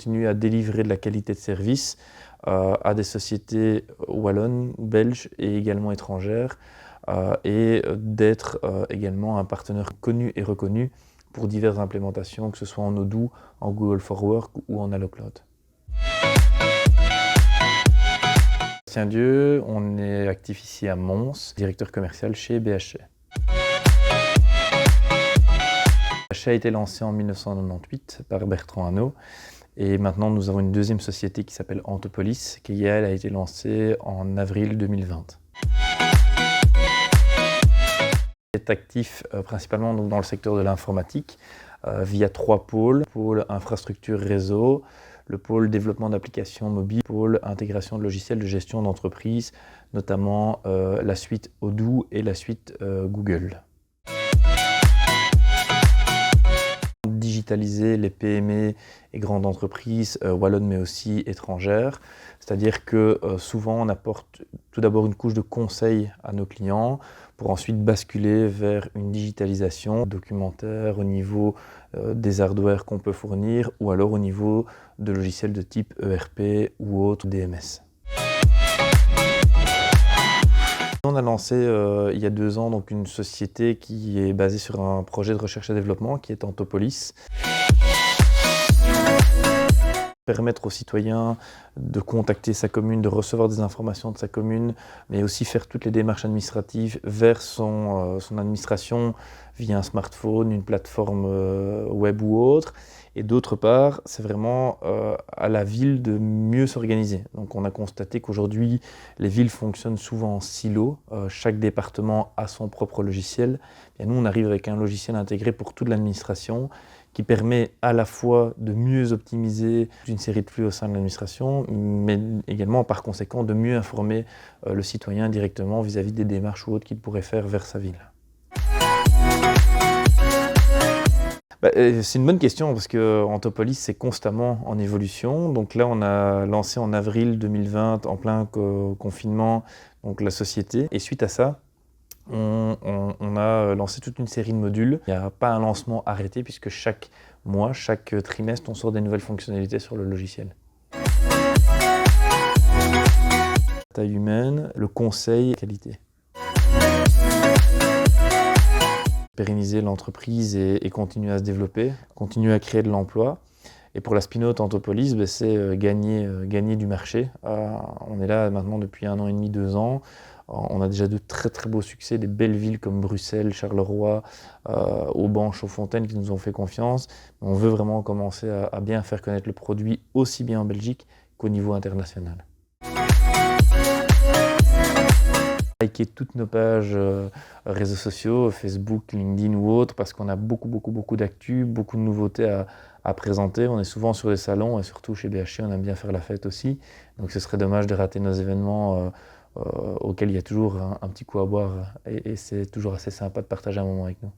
continue à délivrer de la qualité de service à des sociétés wallonnes, belges et également étrangères, et d'être également un partenaire connu et reconnu pour diverses implémentations, que ce soit en Odoo, en Google for Work ou en AlloCloud. Tiens Dieu, on est actif ici à Mons, directeur commercial chez BHC. BHC a été lancé en 1998 par Bertrand Hanot et maintenant nous avons une deuxième société qui s'appelle Antopolis qui elle a été lancée en avril 2020. On est actif principalement donc, dans le secteur de l'informatique via 3 pôles: pôle infrastructure réseau, le pôle développement d'applications mobiles, le pôle intégration de logiciels de gestion d'entreprise, notamment la suite Odoo et la suite Google. Digitaliser les PME et grandes entreprises wallonnes mais aussi étrangères, c'est-à-dire que souvent on apporte tout d'abord une couche de conseil à nos clients pour ensuite basculer vers une digitalisation documentaire au niveau des hardware qu'on peut fournir ou alors au niveau de logiciels de type ERP ou autre DMS. On a lancé il y a 2 ans donc, une société qui est basée sur un projet de recherche et développement qui est Antopolis. Permettre aux citoyens de contacter sa commune, de recevoir des informations de sa commune, mais aussi faire toutes les démarches administratives vers son administration via un smartphone, une plateforme web ou autre. Et d'autre part, c'est vraiment à la ville de mieux s'organiser. Donc on a constaté qu'aujourd'hui, les villes fonctionnent souvent en silo. Chaque département a son propre logiciel. Et nous, on arrive avec un logiciel intégré pour toute l'administration qui permet à la fois de mieux optimiser une série de flux au sein de l'administration, mais également par conséquent de mieux informer le citoyen directement vis-à-vis des démarches ou autres qu'il pourrait faire vers sa ville. C'est une bonne question parce que Antopolis c'est constamment en évolution. Donc là on a lancé en avril 2020 en plein confinement donc la société et suite à ça on a lancé toute une série de modules. Il n'y a pas un lancement arrêté puisque chaque mois, chaque trimestre on sort des nouvelles fonctionnalités sur le logiciel. Taille humaine, le conseil, qualité. Pérenniser l'entreprise et continuer à se développer, continuer à créer de l'emploi. Et pour la spin-out Antopolis, c'est gagner du marché. On est là maintenant depuis 1 an et demi, 2 ans. On a déjà de très très beaux succès, des belles villes comme Bruxelles, Charleroi, Auban, Chaudfontaine qui nous ont fait confiance. On veut vraiment commencer à bien faire connaître le produit aussi bien en Belgique qu'au niveau international. Likez toutes nos pages réseaux sociaux, Facebook, LinkedIn ou autres, parce qu'on a beaucoup d'actu, beaucoup de nouveautés à présenter. On est souvent sur des salons et surtout chez BHC, on aime bien faire la fête aussi. Donc ce serait dommage de rater nos événements auxquels il y a toujours un petit coup à boire et c'est toujours assez sympa de partager un moment avec nous.